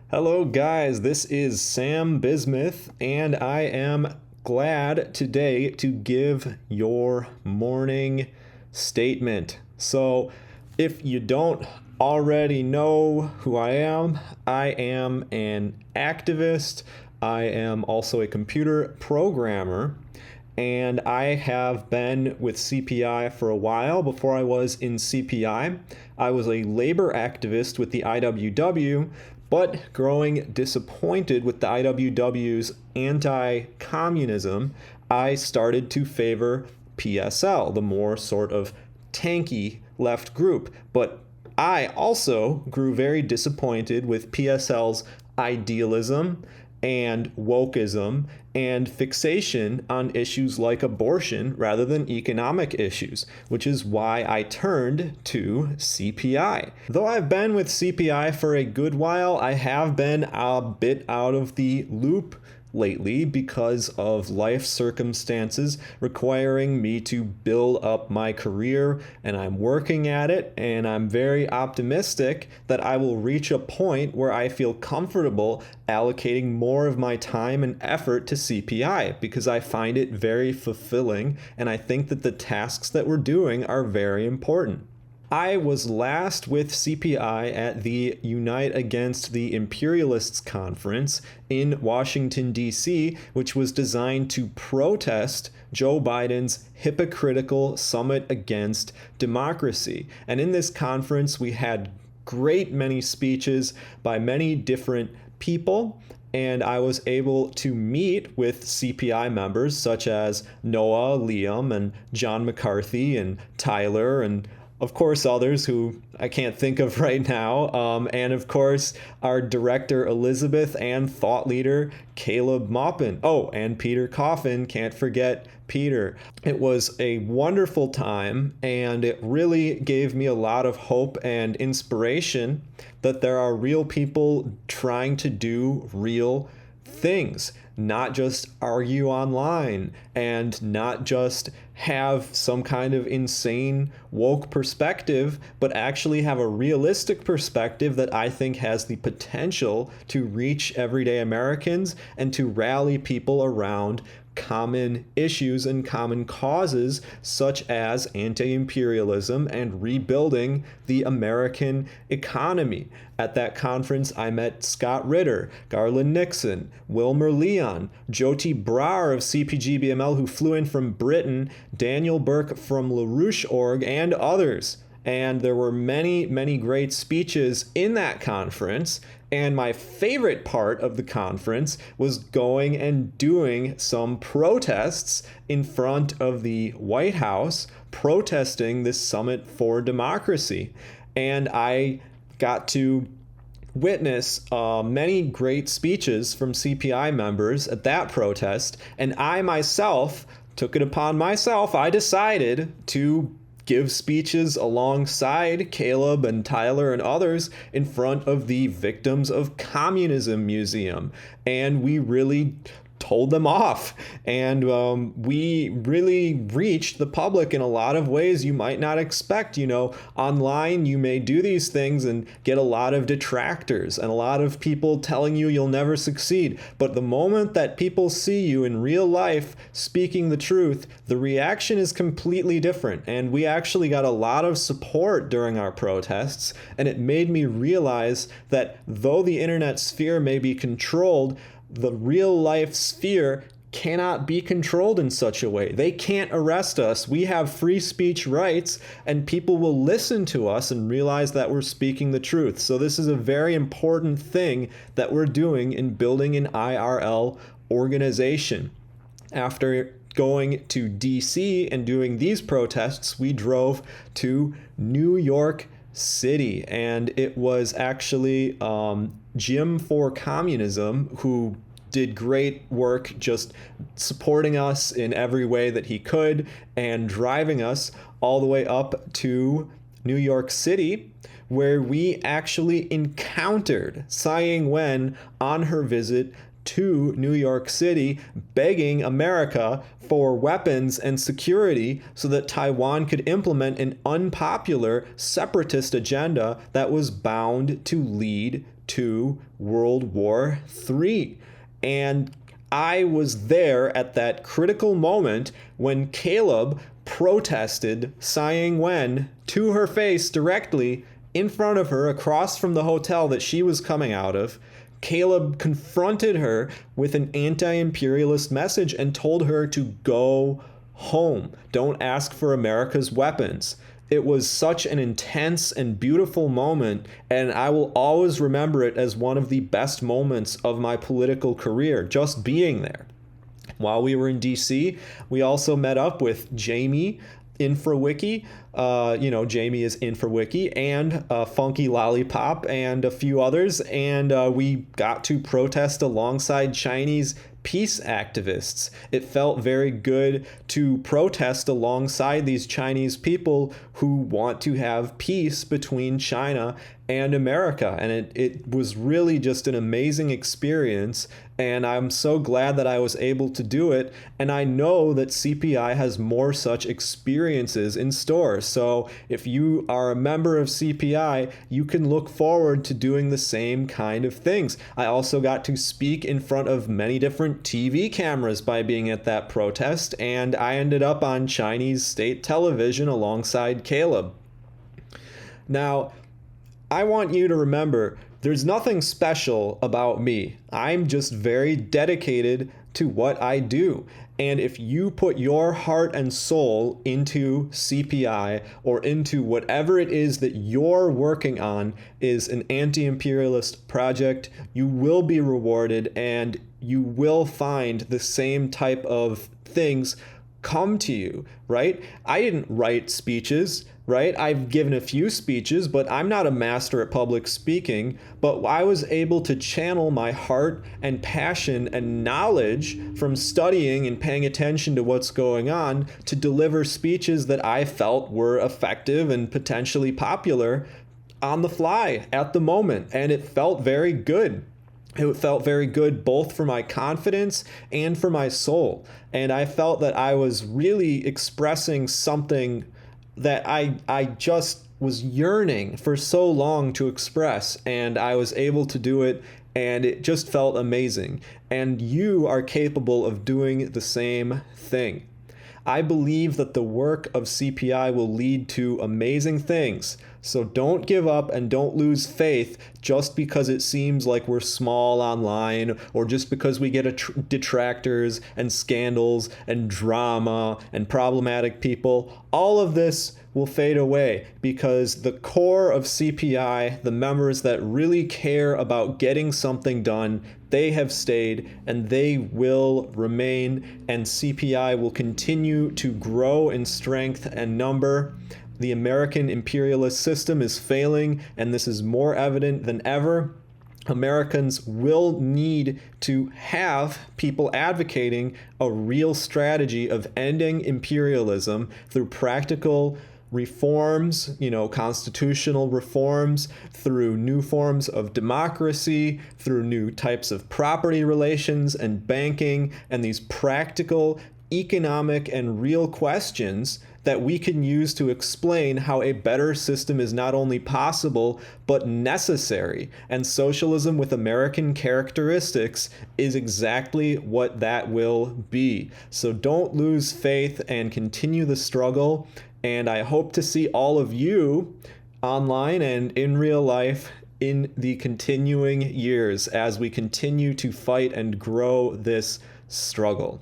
Hello, guys. This is Sam Bismuth, and I am glad today to give your morning statement. So, if you don't already know who I am an activist. I am also a computer programmer, and I have been with CPI for a while. Before I was in CPI, I was a labor activist with the IWW, but growing disappointed with the IWW's anti-communism, I started to favor PSL, the more sort of tanky left group. But I also grew very disappointed with PSL's idealism and wokeism and fixation on issues like abortion rather than economic issues, which is why I turned to CPI. Though I've been with CPI for a good while, I have been a bit out of the loop lately because of life circumstances requiring me to build up my career, and I'm working at it, and I'm very optimistic that I will reach a point where I feel comfortable allocating more of my time and effort to CPI because I find it very fulfilling, and I think that the tasks that we're doing are very important. I was last with CPI at the Unite Against the Imperialists conference in Washington, D.C., which was designed to protest Joe Biden's hypocritical summit against democracy. And in this conference, we had great many speeches by many different people, and I was able to meet with CPI members such as Noah, Liam, and John McCarthy, and Tyler, and of course, others who I can't think of right now. And of course, our director Elizabeth and thought leader Caleb Maupin. Oh, and Peter Coffin, can't forget Peter. It was a wonderful time, and it really gave me a lot of hope and inspiration that there are real people trying to do real things, not just argue online and not just have some kind of insane woke perspective, but actually have a realistic perspective that I think has the potential to reach everyday Americans and to rally people around common issues and common causes such as anti-imperialism and rebuilding the American economy. At that conference, I met Scott Ritter, Garland Nixon, Wilmer Leon, Jyoti Brar of CPGBML, who flew in from Britain, Daniel Burke from LaRouche.org, and others. And there were many, many great speeches in that conference. And my favorite part of the conference was going and doing some protests in front of the White House, protesting this Summit for Democracy. And I got to witness many great speeches from CPI members at that protest. And I myself took it upon myself. I decided to give speeches alongside Caleb and Tyler and others in front of the Victims of Communism Museum. And we really told them off. And we really reached the public in a lot of ways you might not expect. You know, online you may do these things and get a lot of detractors and a lot of people telling you you'll never succeed. But the moment that people see you in real life speaking the truth, the reaction is completely different. And we actually got a lot of support during our protests. And it made me realize that though the internet sphere may be controlled, the real life sphere cannot be controlled in such a way. They can't arrest us. We have free speech rights, and people will listen to us and realize that we're speaking the truth. So this is a very important thing that we're doing in building an IRL organization. After going to DC and doing these protests, we drove to New York City, and it was actually Jim for Communism who did great work just supporting us in every way that he could and driving us all the way up to New York City, where we actually encountered Tsai Ing-wen on her visit to New York City, begging America for weapons and security so that Taiwan could implement an unpopular separatist agenda that was bound to lead to World War III. And I was there at that critical moment when Caleb protested Tsai Ing-wen to her face directly in front of her across from the hotel that she was coming out of. Caleb confronted her with an anti-imperialist message and told her to go home. Don't ask for America's weapons. It was such an intense and beautiful moment, and I will always remember it as one of the best moments of my political career, just being there. While we were in DC, we also met up with Jamie InfraWiki. Jamie is InfraWiki, and Funky Lollipop, and a few others, and we got to protest alongside Chinese peace activists. It felt very good to protest alongside these Chinese people who want to have peace between China and America. And it was really just an amazing experience. And I'm so glad that I was able to do it. And I know that CPI has more such experiences in store. So if you are a member of CPI, you can look forward to doing the same kind of things. I also got to speak in front of many different TV cameras by being at that protest. And I ended up on Chinese state television alongside Caleb. Now, I want you to remember there's nothing special about me. I'm just very dedicated to what I do. And if you put your heart and soul into CPI or into whatever it is that you're working on is an anti-imperialist project, you will be rewarded and you will find the same type of things come to you, right? I didn't write speeches, right? I've given a few speeches, but I'm not a master at public speaking. But I was able to channel my heart and passion and knowledge from studying and paying attention to what's going on to deliver speeches that I felt were effective and potentially popular on the fly at the moment. And it felt very good. It felt very good both for my confidence and for my soul. And I felt that I was really expressing something that I just was yearning for so long to express, and I was able to do it, and it just felt amazing. And you are capable of doing the same thing. I believe that the work of CPI will lead to amazing things. So don't give up and don't lose faith just because it seems like we're small online or just because we get detractors and scandals and drama and problematic people. All of this will fade away because the core of CPI, the members that really care about getting something done, they have stayed and they will remain, and CPI will continue to grow in strength and number. The American imperialist system is failing, and this is more evident than ever. Americans will need to have people advocating a real strategy of ending imperialism through practical reforms, constitutional reforms, through new forms of democracy, through new types of property relations and banking, and these practical economic and real questions that we can use to explain how a better system is not only possible, but necessary. And socialism with American characteristics is exactly what that will be. So don't lose faith and continue the struggle. And I hope to see all of you online and in real life in the continuing years as we continue to fight and grow this struggle.